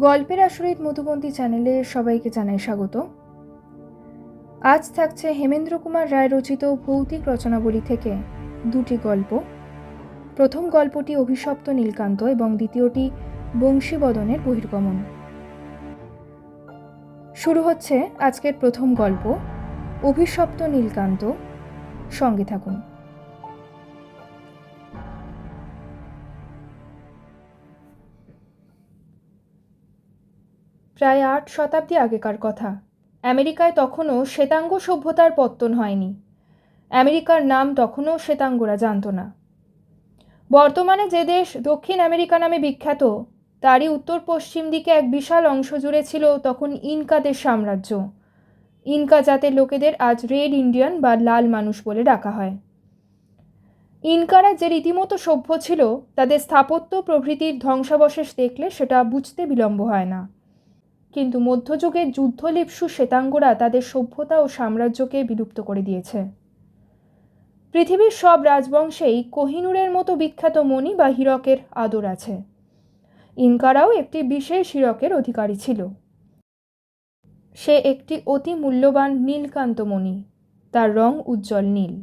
গল্পের আসরিত মধুবন্তী চ্যানেলে সবাইকে জানাই স্বাগত। আজ থাকছে হেমেন্দ্র কুমার রায় রচিত ভৌতিক রচনাবলী থেকে দুটি গল্প। প্রথম গল্পটি অভিশপ্ত নীলকান্ত এবং দ্বিতীয়টি বংশীবদনের বহির্গমন। শুরু হচ্ছে আজকের প্রথম গল্প, অভিশপ্ত নীলকান্ত। সঙ্গে থাকুন। প্রায় 8 শতাব্দী আগেকার কথা। আমেরিকায় তখনও শ্বেতাঙ্গ সভ্যতার পত্তন হয়নি। আমেরিকার নাম তখনও শ্বেতাঙ্গরা জানত না। বর্তমানে যে দেশ দক্ষিণ আমেরিকা নামে বিখ্যাত, তারই উত্তর পশ্চিম দিকে এক বিশাল অংশ জুড়ে ছিল তখন ইনকাদের সাম্রাজ্য। ইনকা জাতের লোকেদের আজ রেড ইন্ডিয়ান বা লাল মানুষ বলে ডাকা হয়। ইনকারা যে রীতিমতো সভ্য ছিল, তাদের স্থাপত্য প্রভৃতির ধ্বংসাবশেষ দেখলে সেটা বুঝতে বিলম্ব হয় না। কিন্তু মধ্যযুগের যুদ্ধলিপ্সু শ্বেতাঙ্গরা তাদের সভ্যতা ও সাম্রাজ্যকে বিলুপ্ত করে দিয়েছে। পৃথিবীর সব রাজবংশেই কোহিনূরের মতো বিখ্যাত মণি বা হীরকের আদর আছে। ইনকারাও একটি বিশেষ হীরকের অধিকারী ছিল। সে একটি অতি মূল্যবান নীলকান্ত মণি। তার রং উজ্জ্বল নীল।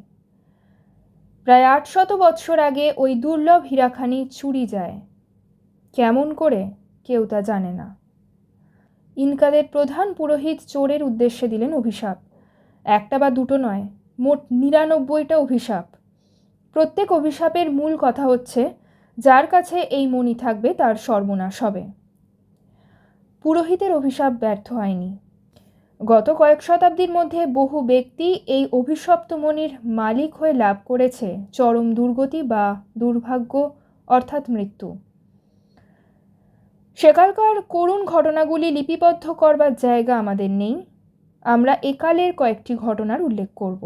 প্রায় 800 বৎসর আগে ওই দুর্লভ হীরাখানি চুরি যায়। কেমন করে কেউ তা জানে না। ইনকাদের প্রধান পুরোহিত চোরের উদ্দেশ্যে দিলেন অভিশাপ। একটা বা দুটো নয়, মোট 99টা অভিশাপ। প্রত্যেক অভিশাপের মূল কথা হচ্ছে, যার কাছে এই মণি থাকবে তার সর্বনাশ হবে। পুরোহিতের অভিশাপ ব্যর্থ হয়নি। গত কয়েক শতাব্দীর মধ্যে বহু ব্যক্তি এই অভিশপ্ত মণির মালিক হয়ে লাভ করেছে চরম দুর্গতি বা দুর্ভাগ্য, অর্থাৎ মৃত্যু। সেকালকার করুণ ঘটনাগুলি লিপিবদ্ধ করবার জায়গা আমাদের নেই। আমরা একালের কয়েকটি ঘটনার উল্লেখ করব।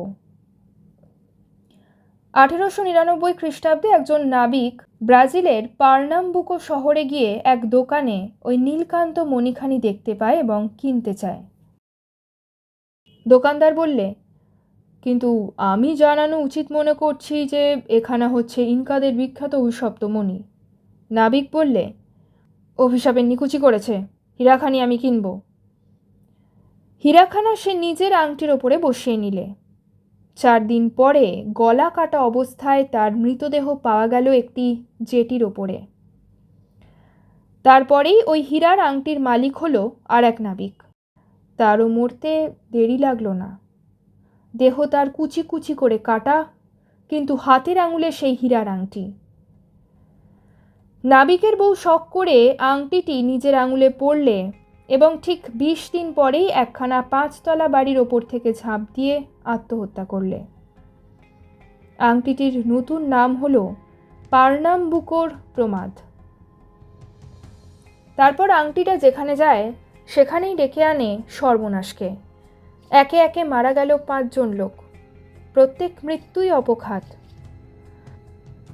1899 খ্রিস্টাব্দে একজন নাবিক ব্রাজিলের পার্নাম্বুকো শহরে গিয়ে এক দোকানে ওই নীলকান্ত মণিখানি দেখতে পায় এবং কিনতে চায়। দোকানদার বললে, কিন্তু আমি জানানো উচিত মনে করছি যে এখানে হচ্ছে ইনকাদের বিখ্যাত অভিশপ্ত মণি। নাবিক বললে, অভিশাপের নিকুচি করেছে, হীরাখানি আমি কিনব। হীরাখানা সে নিজের আংটির ওপরে বসিয়ে নিলে। 4 দিন পরে গলা কাটা অবস্থায় তার মৃতদেহ পাওয়া গেল একটি জেটির ওপরে। তারপরেই ওই হীরার আংটির মালিক হলো আর এক নাবিক। তারও মরতে দেরি লাগলো না। দেহ তার কুচি কুচি করে কাটা, কিন্তু হাতের আঙুলে সেই হীরার আংটি। নাবিকের বউ শখ করে আংটিটি নিজের আঙুলে পরলে এবং ঠিক 20 দিন পরেই একখানা 5 তলা বাড়ির ওপর থেকে ঝাঁপ দিয়ে আত্মহত্যা করলে। আংটিটির নতুন নাম হলো পার্নাম্বুকোর প্রমাদ। তারপর আংটিটা যেখানে যায় সেখানেই ডেকে আনে সর্বনাশকে। একে একে মারা গেল 5 জন লোক। প্রত্যেক মৃত্যুই অপঘাত।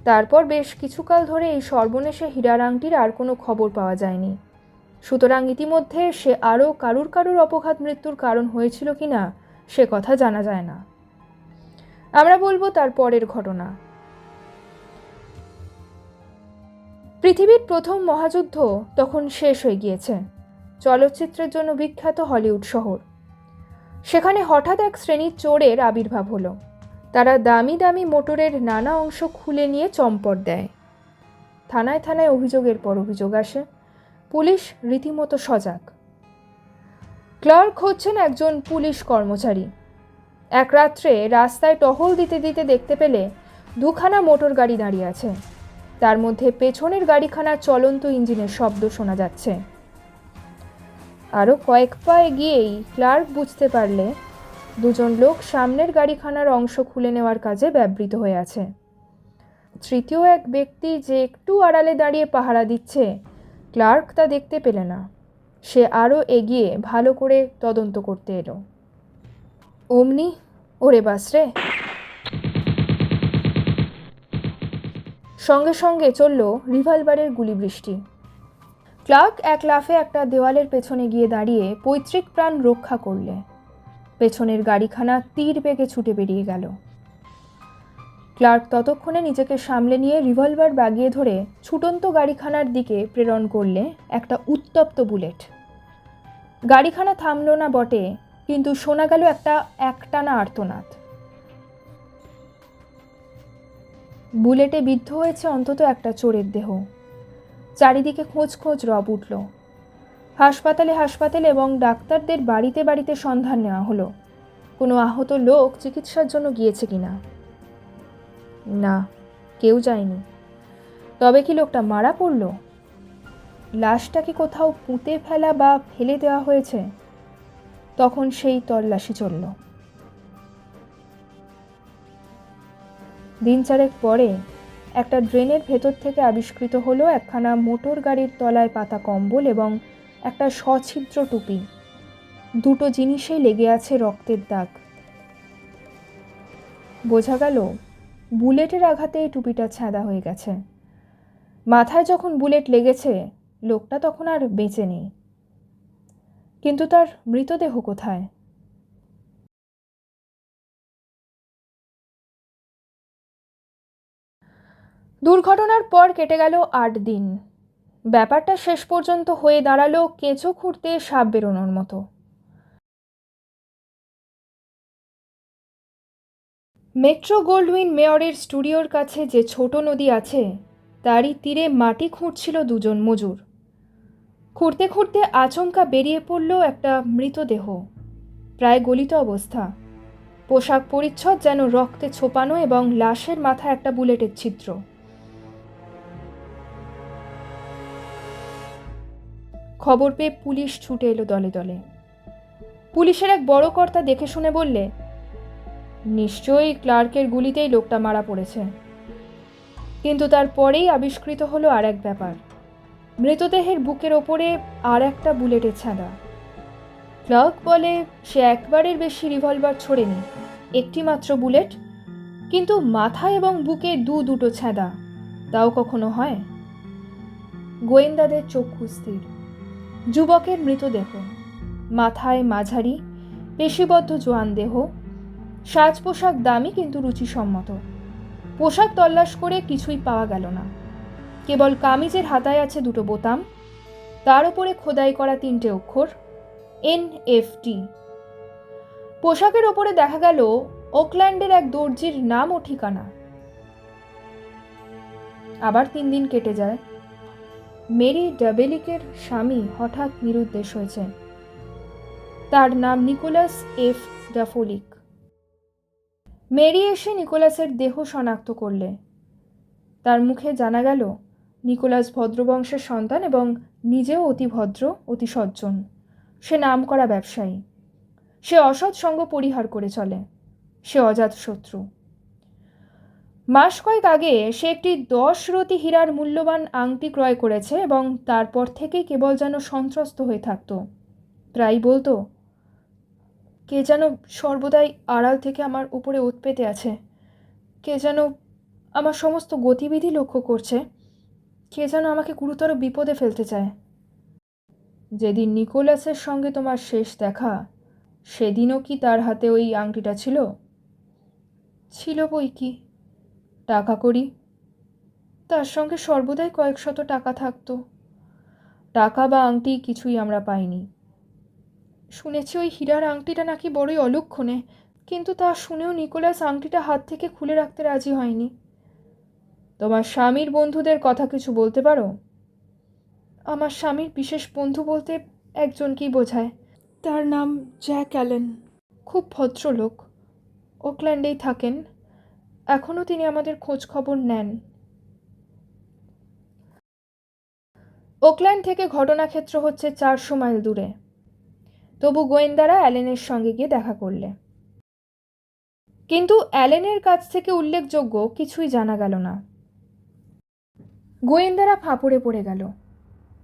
তারপর বেশ কিছুকাল ধরে এই সর্বনেশে হীরার আংটির আর কোনো খবর পাওয়া যায়নি। সুতরাং ইতিমধ্যে সে আরও কারুর অপঘাত মৃত্যুর কারণ হয়েছিল কিনা সে কথা জানা যায় না। আমরা বলবো তার পরের ঘটনা। পৃথিবীর প্রথম মহাযুদ্ধ তখন শেষ হয়ে গিয়েছে। চলচ্চিত্রের জন্য বিখ্যাত হলিউড শহর। সেখানে হঠাৎ এক শ্রেণীর চোরের আবির্ভাব হলো। তারা দামি দামি মোটরের নানা অংশ খুলে নিয়ে চম্পট দেয়। থানায় থানায় অভিযোগের পর অভিযোগ আসে। পুলিশ রীতিমতো সজাগ। ক্লার্ক হচ্ছেন একজন পুলিশ কর্মচারী। এক রাত্রে রাস্তায় টহল দিতে দিতে দেখতে পেলে 2খানা মোটর গাড়ি দাঁড়িয়ে আছে। তার মধ্যে পেছনের গাড়িখানার চলন্ত ইঞ্জিনের শব্দ শোনা যাচ্ছে। আরও কয়েক পা এগিয়েই ক্লার্ক বুঝতে পারলে 2 জন লোক সামনের গাড়িখানার অংশ খুলে নেওয়ার কাজে ব্যবহৃত হয়ে আছে। তৃতীয় এক ব্যক্তি যে একটু আড়ালে দাঁড়িয়ে পাহারা দিচ্ছে, ক্লার্ক তা দেখতে পেলে না। সে আরও এগিয়ে ভালো করে তদন্ত করতে এলো। অমনি ওরে বাসরে, সঙ্গে সঙ্গে চলল রিভলভারের গুলি বৃষ্টি। ক্লার্ক এক লাফে একটা দেওয়ালের পেছনে গিয়ে দাঁড়িয়ে পৈতৃক প্রাণ রক্ষা করলে। পেছনের গাড়িখানা তীর বেগে ছুটে বেরিয়ে গেল। ক্লার্ক ততক্ষণে নিজেকে সামলে নিয়ে রিভলভার বাগিয়ে ধরে ছুটন্ত গাড়িখানার দিকে প্রেরণ করলে একটা উত্তপ্ত বুলেট। গাড়িখানা থামল না বটে, কিন্তু শোনা গেল একটা একটানা আর্তনাদ। বুলেটে বিদ্ধ হয়েছে অন্তত একটা চোরের দেহ। চারিদিকে খোঁজ খোঁজ রব উঠল। হাসপাতালে এবং ডাক্তারদের বাড়িতে বাড়িতে সন্ধান নেওয়া হলো কোনো আহত লোক চিকিৎসার জন্য গিয়েছে কিনা। না, কেউ যায়নি। তবে কি লোকটা মারা পড়ল? লাশটা কি কোথাও পুঁতে ফেলা বা ফেলে দেওয়া হয়েছে? তখন সেই তল্লাশি চলল। দিন চারেক পরে একটা ড্রেনের ভেতর থেকে আবিষ্কৃত হলো একখানা মোটর গাড়ির তলায় পাতা কম্বল এবং একটা সছিদ্র টুপি। দুটো জিনিসেই লেগে আছে রক্তের দাগ। বোঝা গেল বুলেটের আঘাতে এই টুপিটা ছেঁদা হয়ে গেছে। মাথায় যখন বুলেট লেগেছে লোকটা তখন আর বেঁচে নেই। কিন্তু তার মৃতদেহ কোথায়? দুর্ঘটনার পর কেটে গেল 8 দিন। ব্যাপারটা শেষ পর্যন্ত হয়ে দাঁড়ালো কেঁচো খুঁড়তে সাপ বেরোনোর মতো। মেট্রো গোল্ডউইন মেয়রের স্টুডিওর কাছে যে ছোট নদী আছে তারই তীরে মাটি খুঁড়ছিল দুজন মজুর। খুঁড়তে খুঁড়তে আচমকা বেরিয়ে পড়ল একটা মৃতদেহ, প্রায় গলিত অবস্থা। পোশাক পরিচ্ছদ যেন রক্তে ছোপানো এবং লাশের মাথায় একটা বুলেটের ছিদ্র। খবর পেয়ে পুলিশ ছুটে এলো দলে দলে। পুলিশের এক বড় কর্তা দেখে শুনে বললে, নিশ্চয়ই ক্লার্কের গুলিতেই লোকটা মারা পড়েছে। কিন্তু তারপরেই আবিষ্কৃত হলো আর এক ব্যাপার। মৃতদেহের বুকের ওপরে আর একটা বুলেটের ছেঁদা। ক্লার্ক বলে সে একবারের বেশি রিভলভার ছোড়েনি, একটি মাত্র বুলেট, কিন্তু মাথা এবং বুকে দুটো ছেঁদা। তাও কখনো হয়? গোয়েন্দাদের চক্ষু স্থির। যুবকের মৃতদেহ, মাথায় মাঝারি পেশিবদ্ধ জোয়ান দেহ, সাজ পোশাক দামি কিন্তু রুচিসম্মত। পোশাক তল্লাশ করে কিছুই পাওয়া গেল না, কেবল কামিজের হাতায় আছে দুটো বোতাম, তার উপরে খোদাই করা 3টে অক্ষর NFT। পোশাকের ওপরে দেখা গেল ওকল্যান্ডের এক দর্জির নাম ও ঠিকানা। আবার 3 দিন কেটে যায়। মেরি ডাবেলিকের স্বামী হঠাৎ নিরুদ্দেশ হয়েছে। তার নাম নিকোলাস এফ ডাফোলিক। মেরি এসে নিকোলাসের দেহ শনাক্ত করলে। তার মুখে জানা গেল নিকোলাস ভদ্রবংশের সন্তান এবং নিজেও অতি ভদ্র, অতি সজ্জন। সে নামকরা ব্যবসায়ী। সে অসৎ সঙ্গ পরিহার করে চলে। সে অজাত শত্রু। মাস কয়েক আগে সে একটি 10 রতি হীরার মূল্যবান আংটি ক্রয় করেছে এবং তারপর থেকেই কেবল যেন সন্ত্রস্ত হয়ে থাকত। প্রায় বলতো, কে যেন সর্বদাই আড়াল থেকে আমার উপরে ওত পেতে আছে, কে যেন আমার সমস্ত গতিবিধি লক্ষ্য করছে, কে যেন আমাকে গুরুতর বিপদে ফেলতে চায়। যেদিন নিকোলাসের সঙ্গে তোমার শেষ দেখা, সেদিনও কি তার হাতে ওই আংটিটা ছিল? ছিল বই কি, টাকা করি। তার সঙ্গে সর্বদাই কয়েকশত টাকা থাকতো। টাকা বা আংটি কিছুই আমরা পাইনি। শুনেছি ওই হীরার আংটিটা নাকি বড়ই অলক্ষণে, কিন্তু তা শুনেও নিকোলাস আংটিটা হাত থেকে খুলে রাখতে রাজি হয়নি। তোমার স্বামীর বন্ধুদের কথা কিছু বলতে পারো? আমার স্বামীর বিশেষ বন্ধু বলতে একজনকেই বোঝায়। তার নাম জ্যাক অ্যালেন। খুব ভদ্রলোক। ওকল্যান্ডেই থাকেন। এখনও তিনি আমাদের খোঁজ খবর নেন। ওকল্যান্ড থেকে ঘটনাক্ষেত্র হচ্ছে 400 মাইল দূরে। তবু গোয়েন্দারা অ্যালেনের সঙ্গে গিয়ে দেখা করলে। কিন্তু অ্যালেনের কাছ থেকে উল্লেখযোগ্য কিছুই জানা গেল না। গোয়েন্দারা ফাঁপড়ে পড়ে গেল।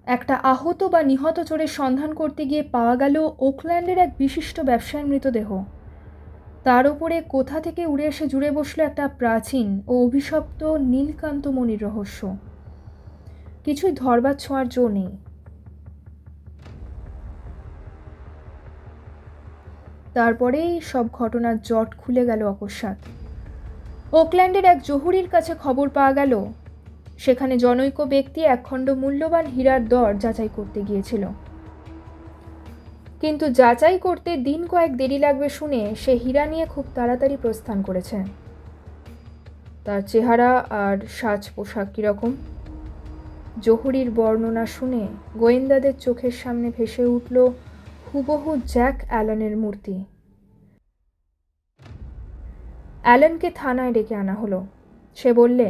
একটা আহত বা নিহত চোরের সন্ধান করতে গিয়ে পাওয়া গেল ওকল্যান্ডের এক বিশিষ্ট ব্যবসায়ীর মৃতদেহ। তার উপরে কোথা থেকে উড়ে এসে জুড়ে বসলো একটা প্রাচীন ও অভিশপ্ত নীলকান্তমণির রহস্য। কিছুই ধরবার ছোঁয়ার জো নেই। তারপরেই সব ঘটনার জট খুলে গেল অকস্মাৎ। ওকল্যান্ডের এক জহুরির কাছে খবর পাওয়া গেল সেখানে জনৈক ব্যক্তি একখণ্ড মূল্যবান হীরার দর যাচাই করতে গিয়েছিল, কিন্তু যাচাই করতে দিন কয়েক দেরি লাগবে শুনে সে হীরা নিয়ে খুব তাড়াতাড়ি প্রস্থান করেছে। তার চেহারা আর সাজ পোশাক কীরকম? জহুরির বর্ণনা শুনে গোয়েন্দাদের চোখের সামনে ভেসে উঠল হুবহু জ্যাক অ্যালানের মূর্তি। অ্যালানকে থানায় ডেকে আনা হলো। সে বললে,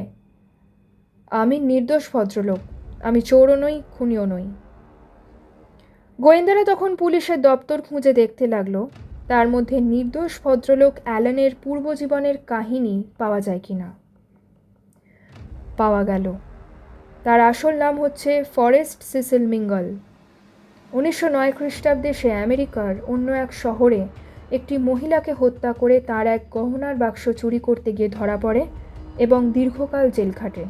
আমি নির্দোষ ভদ্রলোক, আমি চোরও নই, খুনিও নই। গোয়েন্দারা তখন পুলিশের দপ্তর খুঁজে দেখতে লাগলো তার মধ্যে নির্দোষ ভদ্রলোক অ্যালানের পূর্বজীবনের কাহিনী পাওয়া যায় কিনা। পাওয়া গেল। তার আসল নাম হচ্ছে ফরেস্ট সিসিল মিঙ্গল। 1909 খ্রিস্টাব্দে সে আমেরিকার অন্য এক শহরে একটি মহিলাকে হত্যা করে তার এক গহনার বাক্স চুরি করতে গিয়ে ধরা পড়ে এবং দীর্ঘকাল জেল খাটে।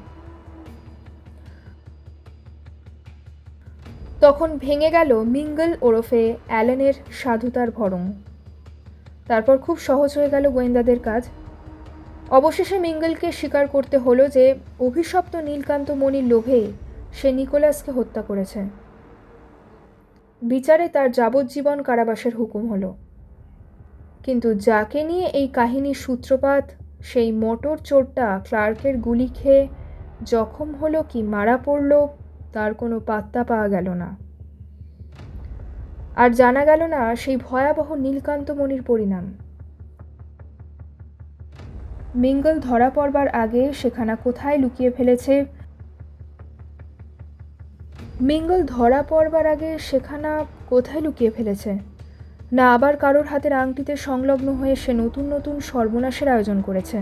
তখন ভেঙে গেল মিঙ্গল ওরফে অ্যালানের সাধুতার ভরং। তারপর খুব সহজ হয়ে গেল গোয়েন্দাদের কাজ। অবশেষে মিঙ্গলকে স্বীকার করতে হলো যে অভিশপ্ত নীলকান্ত মণির লোভে সে নিকোলাসকে হত্যা করেছে। বিচারে তার যাবজ্জীবন কারাবাসের হুকুম হলো। কিন্তু যাকে নিয়ে এই কাহিনীর সূত্রপাত, সেই মোটর চোরটা ক্লার্কের গুলি খেয়ে জখম হলো কি মারা পড়ল তার কোনো পাত্তা পাওয়া গেল না। আর জানা গেল না সেই ভয়াবহ নীলকান্তমণির পরিণাম। মিঙ্গল ধরা পড়বার আগে সেখানা কোথায় লুকিয়ে ফেলেছে না আবার কারোর হাতের আংটিতে সংলগ্ন হয়ে সে নতুন নতুন সর্বনাশের আয়োজন করেছে।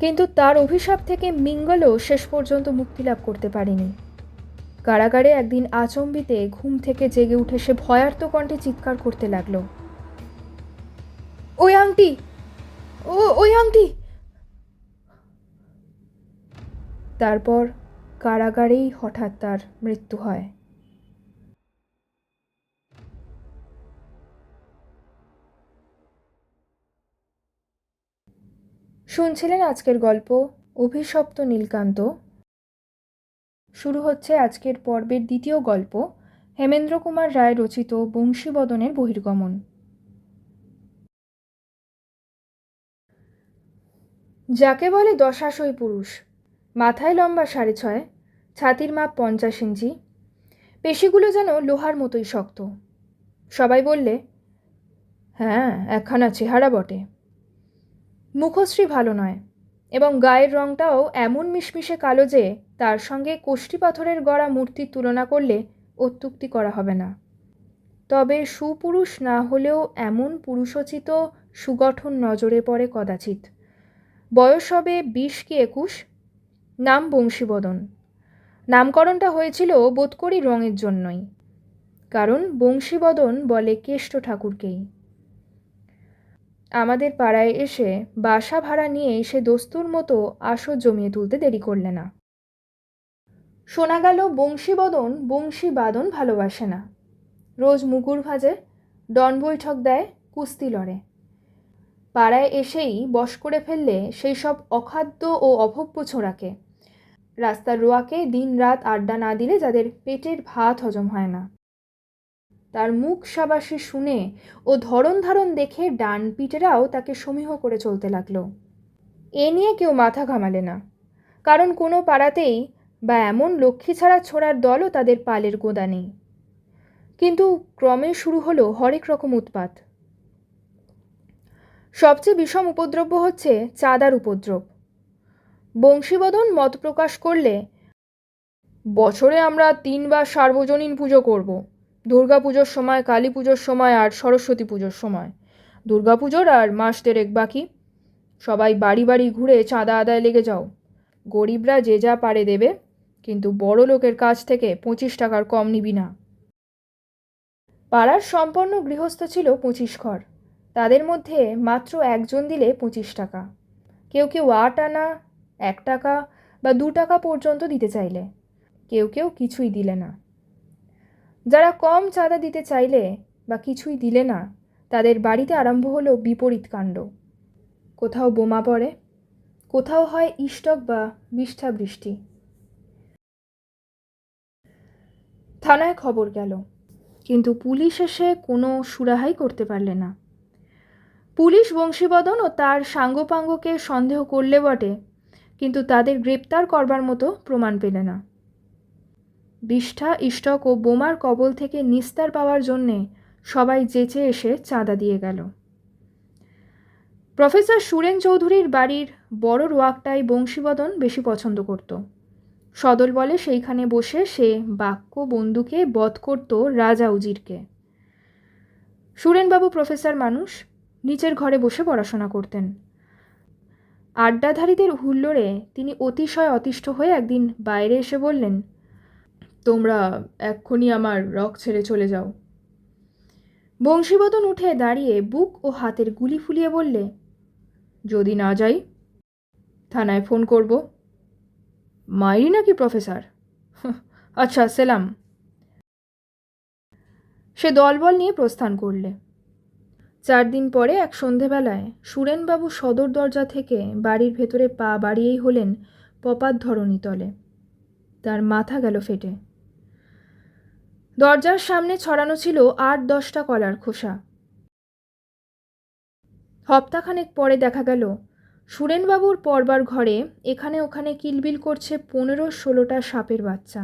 কিন্তু তার অভিশাপ থেকে মিঙ্গলও শেষ পর্যন্ত মুক্তি লাভ করতে পারেনি। কারাগারে একদিন আচম্বিতে ঘুম থেকে জেগে উঠে সে ভয়ার্ত কণ্ঠে চিৎকার করতে লাগলো, ওই আংটি, ওই আংটি। তারপর কারাগারেই হঠাৎ তার মৃত্যু হয়। শুনছিলেন আজকের গল্প অভিশপ্ত নীলকান্ত। শুরু হচ্ছে আজকের পর্বের দ্বিতীয় গল্প, হেমেন্দ্র কুমার রায় রচিত বংশীবদনের বহির্গমন। যাকে বলে দশাশই পুরুষ, মাথায় লম্বা 6.5, ছাতির মাপ 50 ইঞ্চি, পেশিগুলো যেন লোহার মতোই শক্ত। সবাই বললে, হ্যাঁ, একখানা চেহারা বটে। মুখশ্রী ভালো নয় এবং গায়ের রংটাও এমন মিশমিশে কালো যে তার সঙ্গে কোষ্ঠী পাথরের গড়া মূর্তির তুলনা করলে অত্যুক্তি করা হবে না। তবে সুপুরুষ না হলেও এমন পুরুষোচিত সুগঠন নজরে পড়ে কদাচিৎ। বয়স হবে 20 কি 21। নাম বংশীবদন। নামকরণটা হয়েছিল বোধ করি রঙের জন্যই, কারণ বংশীবদন বলে কেষ্ট ঠাকুরকেই। আমাদের পাড়ায় এসে বাসা ভাড়া নিয়ে সে দস্তুর মতো আসর জমিয়ে তুলতে দেরি করলে না। শোনা গেল বংশীবদন বংশীবাদন ভালোবাসে না। রোজ মুগুর ভাজে, ডন বৈঠক দেয়, কুস্তি লড়ে। পাড়ায় এসেই বশ করে ফেললে সেই সব অখাদ্য ও অভব্য ছোঁড়াকে, রাস্তার রোয়াকে দিন রাত আড্ডা না দিলে যাদের পেটের ভাত হজম হয় না। তার মুখ সাবাসী শুনে ও ধরন ধারণ দেখে ডান পিটেরাও তাকে সমীহ করে চলতে লাগলো। এ নিয়ে কেউ মাথা ঘামালে না, কারণ কোনো পাড়াতেই বা এমন লক্ষ্মী ছাড়া ছোড়ার দলও তাদের পালের গোদা নেই। কিন্তু ক্রমে শুরু হলো হরেক রকম উৎপাত। সবচেয়ে বিষম উপদ্রব্য হচ্ছে চাঁদার উপদ্রব। বংশীবদন মত প্রকাশ করলে, বছরে আমরা 3 বার সার্বজনীন পুজো করব, দুর্গা পুজোর সময়, কালী পুজোর সময় আর সরস্বতী পুজোর সময়। দুর্গা পুজোর আর মাস 1.5 বাকি। সবাই বাড়ি বাড়ি ঘুরে চাঁদা আদায় লেগে যাও। গরিবরা যে যা পারে দেবে, কিন্তু বড় লোকের কাছ থেকে 25 টাকার কম নিবি না। পাড়ার সম্পন্ন গৃহস্থ ছিল 25 ঘর। তাদের মধ্যে মাত্র একজন দিলে 25 টাকা। কেউ কেউ 8 আনা, 1 টাকা বা 2 টাকা পর্যন্ত দিতে চাইলে, কেউ কেউ কিছুই দিলে না। যারা কম চাঁদা দিতে চাইলে বা কিছুই দিলে না, তাদের বাড়িতে আরম্ভ হলো বিপরীত কাণ্ড। কোথাও বোমা পড়ে, কোথাও হয় ইষ্টক বা বিষ্ঠা বৃষ্টি। থানায় খবর গেল, কিন্তু পুলিশ এসে কোনো সুরাহাই করতে পারলে না। পুলিশ বংশীবদন ও তার সাঙ্গপাঙ্গকে সন্দেহ করলে বটে, কিন্তু তাদের গ্রেপ্তার করবার মতো প্রমাণ পেলে না। বিষ্ঠা, ইষ্টক ও বোমার কবল থেকে নিস্তার পাওয়ার জন্যে সবাই যেচে এসে চাঁদা দিয়ে গেল। প্রফেসর সুরেন চৌধুরীর বাড়ির বড় রোয়াকটাই বংশীবদন বেশি পছন্দ করত। সদল বলে সেইখানে বসে সে বাক্য বন্দুকে বধ করত রাজা উজিরকে। সুরেনবাবু প্রফেসর মানুষ, নিচের ঘরে বসে পড়াশোনা করতেন। আড্ডাধারীদের হুল্লোড়ে তিনি অতিশয় অতিষ্ঠ হয়ে একদিন বাইরে এসে বললেন, তোমরা এক্ষুনি আমার রক ছেড়ে চলে যাও। বংশীবদন উঠে দাঁড়িয়ে বুক ও হাতের গুলি ফুলিয়ে বললে, যদি না যাই থানায় ফোন করব। মাইরি নাকি প্রফেসর? আচ্ছা, সেলাম। সে দলবল নিয়ে প্রস্থান করলে। 4 দিন পরে এক সন্ধেবেলায় সুরেনবাবু সদর দরজা থেকে বাড়ির ভেতরে পা বাড়িয়েই হলেন পপাত ধরণী তলে। তার মাথা গেল ফেটে। দরজার সামনে ছড়ানো ছিল 8-10টা কলার খোসা। হপ্তাখানেক পরে দেখা গেল সুরেনবাবুর পড়বার ঘরে এখানে ওখানে কিলবিল করছে 15-16টা সাপের বাচ্চা।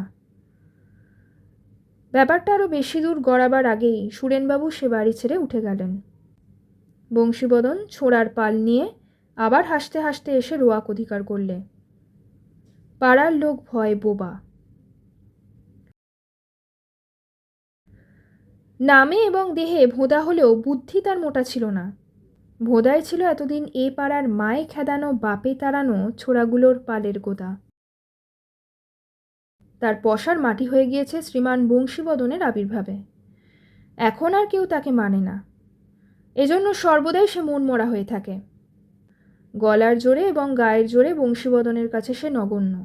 ব্যাপারটা আরও বেশি দূর গড়াবার আগেই সুরেনবাবু সে বাড়ি ছেড়ে উঠে গেলেন। বংশীবদন ছোড়ার পাল নিয়ে আবার হাসতে হাসতে এসে রোয়াক অধিকার করলে। পাড়ার লোক ভয় বোবা। নামে এবং দেহে ভোঁদা হলেও বুদ্ধি তার মোটা ছিল না। ভোঁদায় ছিল এতদিন এ পাড়ার মায়ে খেদানো বাপে তাড়ানো ছোড়াগুলোর পালের গোদা। তার পশার মাটি হয়ে গিয়েছে শ্রীমান বংশীবদনের আবির্ভাবে। এখন আর কেউ তাকে মানে না, এজন্য সর্বদাই সে মনমরা হয়ে থাকে। গলার জোরে এবং গায়ের জোরে বংশীবদনের কাছে সে নগণ্য।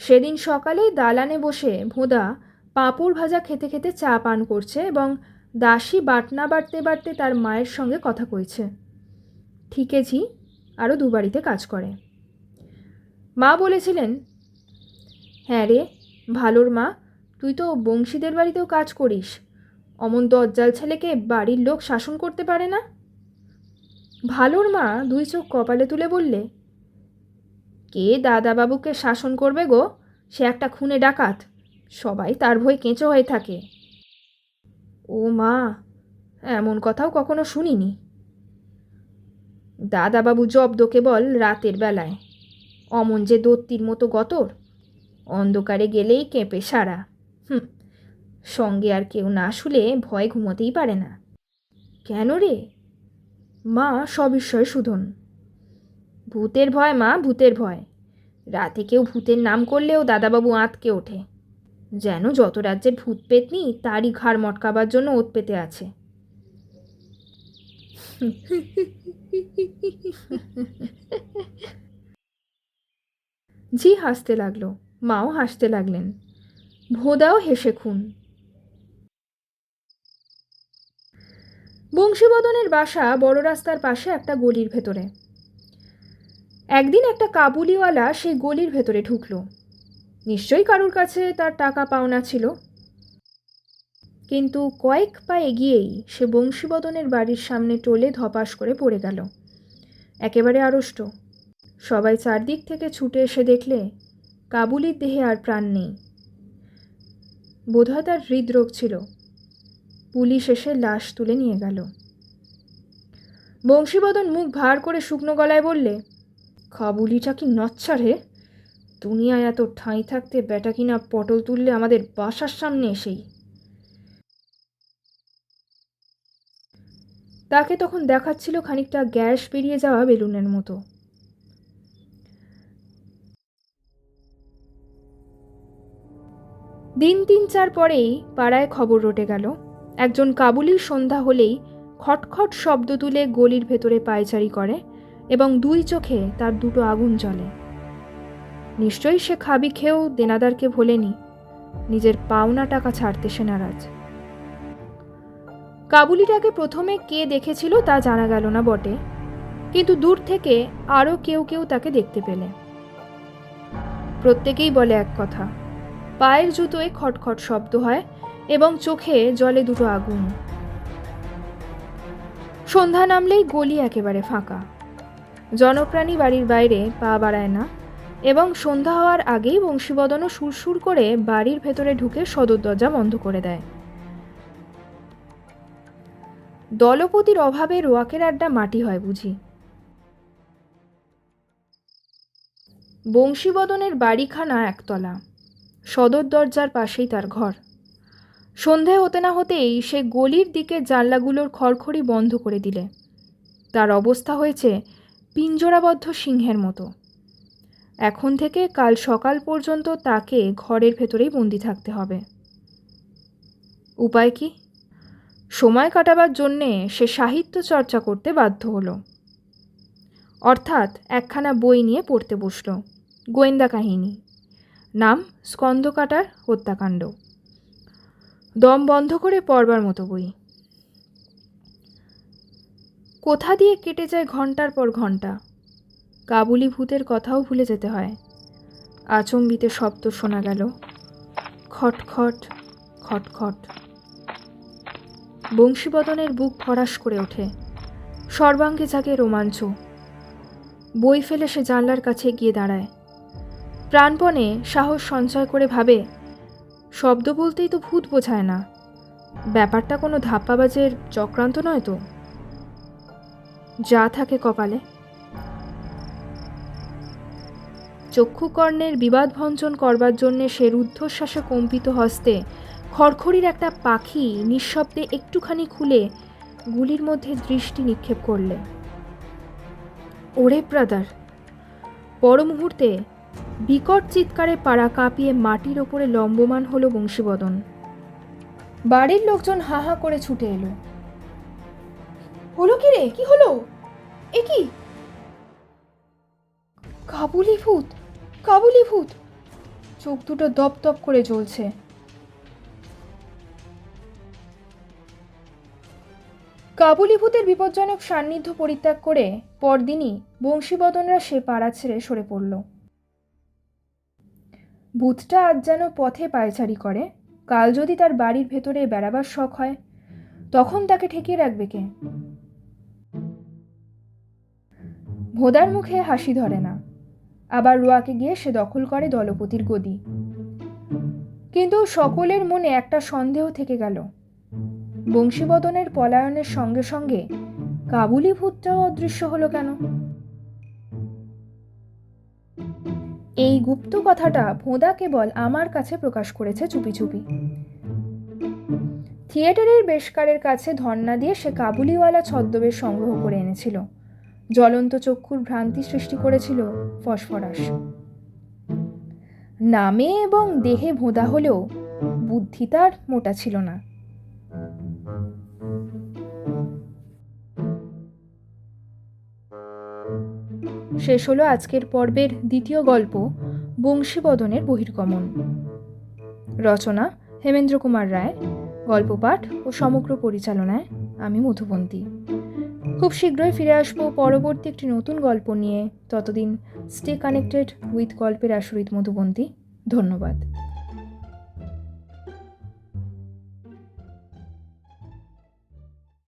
সেদিন সকালে দালানে বসে ভোঁদা পাঁপড় ভাজা খেতে খেতে চা পান করছে এবং দাসী বাটনা বাটতে বাটতে তার মায়ের সঙ্গে কথা কইছে। ঠিকেছি, আরও 2 বাড়িতে কাজ করে। মা বলেছিলেন, হ্যাঁ রে ভালোর মা, তুই তো বংশীদের বাড়িতেও কাজ করিস। অমন দজ্জাল ছেলেকে বাড়ির লোক শাসন করতে পারে না। ভালোর মা 2 চোখ কপালে তুলে বললে, কে দাদাবাবুকে শাসন করবে গো? সে একটা খুনে ডাকাত, সবাই তার ভয়ে কেঁচো হয়ে থাকে। ও মা, এমন কথাও কখনো শুনিনি। দাদাবাবু জব্দ কেবল রাতের বেলায়, অমন যে দত্তির মতো গতর, অন্ধকারে গেলেই কেঁপে সারা। সঙ্গে আর কেউ না শুলে ভয় ঘুমোতেই পারে না। কেন রে? মা সবিস্ময়ে শুধন। ভূতের ভয় মা, ভূতের ভয়। রাতে কেউ ভূতের নাম করলেও দাদাবাবু আঁতকে ওঠে, যেন যত রাজ্যের ভূত পেতনি তারই ঘাড় মটকাবার জন্য ওত পেতে আছে। ঝি হাসতে লাগলো, মাও হাসতে লাগলেন, ভোঁদাও হেসে খুন। বংশীবদনের বাসা বড় রাস্তার পাশে একটা গলির ভেতরে। একদিন একটা কাবুলিওয়ালা সেই গলির ভেতরে ঢুকলো। নিশ্চয়ই কারুর কাছে তার টাকা পাওনা ছিল। কিন্তু কয়েক পা এগিয়েই সে বংশীবদনের বাড়ির সামনে টলে ধপাস করে পড়ে গেল, একেবারে আড়ষ্ট। সবাই চারদিক থেকে ছুটে এসে দেখলে কাবুলির দেহে আর প্রাণ নেই। বোধহয় তার হৃদরোগ ছিল। পুলিশ এসে লাশ তুলে নিয়ে গেল। বংশীবদন মুখ ভার করে শুকনো গলায় বললে, কাবুলিটা কি নচ্ছার হে! দুনিয়ায় এত ঠাঁই থাকতে বেটা কিনা পটল তুললে আমাদের বাসার সামনে এসেই। তাকে তখন দেখাচ্ছিল খানিকটা গ্যাস বেরিয়ে যাওয়া বেলুনের মতো। দিন 3-4 পরেই পাড়ায় খবর রটে গেল, একজন কাবুলির সন্ধ্যা হলেই খটখট শব্দ তুলে গলির ভেতরে পায়চারি করে এবং 2 চোখে তার 2টো আগুন জ্বলে। নিশ্চয়ই সে খাবি খেয়েও দেনাদারকে ভোলেনি, নিজের পাওনা টাকা ছাড়তে সে নারাজ। কাবুলিটাকে প্রথমে কে দেখেছিল তা জানা গেল না বটে, কিন্তু দূর থেকে আরও কেউ কেউ তাকে দেখতে পেলে। প্রত্যেকেই বলে এক কথা, পায়ের জুতোয় খটখট শব্দ হয় এবং চোখে জলে দুটো আগুন। সন্ধ্যা নামলেই গলি একেবারে ফাঁকা, জনপ্রাণী বাড়ির বাইরে পা বাড়ায় না, এবং সন্ধ্যা হওয়ার আগেই বংশীবদনও সুরসুর করে বাড়ির ভেতরে ঢুকে সদর দরজা বন্ধ করে দেয়। দলপতির অভাবে রোয়াকের আড্ডা মাটি হয় বুঝি। বংশীবদনের বাড়িখানা একতলা, সদর দরজার পাশেই তার ঘর। সন্ধে হতে না হতেই সে গলির দিকে জানলাগুলোর খড়খড়ি বন্ধ করে দিলে। তার অবস্থা হয়েছে পিঞ্জরাবদ্ধ সিংহের মতো। এখন থেকে কাল সকাল পর্যন্ত তাকে ঘরের ভেতরেই বন্দি থাকতে হবে। উপায় কি? সময় কাটাবার জন্যে সে সাহিত্য চর্চা করতে বাধ্য হলো। অর্থাৎ একখানা বই নিয়ে পড়তে বসল, গোয়েন্দা কাহিনী, নাম স্কন্দকাটার হত্যাকাণ্ড। দম বন্ধ করে পড়বার মতো বই। কোথা দিয়ে কেটে যায় ঘন্টার পর ঘন্টা। কাবুলি ভূতের কথাও ভুলে যেতে হয়। আচম্বিতে শব্দ শোনা গেল, খটখট খটখট। বংশীবদনের বুক ফরাস করে ওঠে, সর্বাঙ্গে জাগে রোমাঞ্চ। বই ফেলে সে জানলার কাছে গিয়ে দাঁড়ায়। প্রাণপণে সাহস সঞ্চয় করে ভাবে, শব্দ বলতেই তো ভূত বোঝায় না, ব্যাপারটা কোনো ধাপ্পাবাজের চক্রান্ত নয় তো? যা থাকে কপালে। চক্ষুকর্ণের বিবাদ ভঞ্জন করবার জন্যে সে রুদ্ধশ্বাসে কম্পিত হস্তে খড়খড়ির একটা পাখি নিঃশব্দে একটুখানি খুলে গুলির মধ্যে দৃষ্টি নিক্ষেপ করলে। ওরে ব্রাদার! পর মুহূর্তে বিকট চিৎকারে পাড়া কাঁপিয়ে মাটির ওপরে লম্বমান হলো বংশীবদন। বাড়ির লোকজন হা হা করে ছুটে এলো। হলো কি রে, কি হলো? এ কি? কাবুলি ভূত, কাবুলি ভূত! চোখ দুটো দপ দপ করে জ্বলছে। কাবুলি ভূতের বিপজ্জনক সান্নিধ্য পরিত্যাগ করে পরদিনই বংশীবদনরা সে পাড়া ছেড়ে সরে পড়ল। ভূতটা আজ যেন পথে পায়চারি করে, কাল যদি তার বাড়ির ভেতরে বেড়াবার শখ হয় তখন তাকে ঠেকিয়ে রাখবে কে? ভোদার মুখে হাসি ধরে না, আবার রোয়াকে গিয়ে সে দখল করে দলপতির গদি। কিন্তু সকলের মনে একটা সন্দেহ থেকে গেল, বংশীবদনের পলায়নের সঙ্গে সঙ্গে কাবুলি ভূতটাও অদৃশ্য হলো কেন? এই গুপ্ত কথাটা ভোঁদা কেবল আমার কাছে প্রকাশ করেছে চুপি চুপি। থিয়েটারের বেশকারের কাছে ধর্ণা দিয়ে সে কাবুলিওয়ালা ছদ্মবেশ সংগ্রহ করে এনেছিল, জ্বলন্ত চক্ষুর ভ্রান্তি সৃষ্টি করেছিল ফসফরাস। নামে এবং দেহে ভোঁদা হলেও বুদ্ধি তার মোটা ছিল না। শেষ হলো আজকের পর্বের দ্বিতীয় গল্প, বংশীবদনের বহির্গমন। রচনা হেমেন্দ্র কুমার রায়, গল্প পাঠ ও সমগ্র পরিচালনায় আমি মধুবন্তী। খুব শীঘ্রই ফিরে আসবো পরবর্তী একটি নতুন গল্প নিয়ে। ততদিন স্টে কানেক্টেড উইথ গল্পের আসরিত মধুবন্তী। ধন্যবাদ।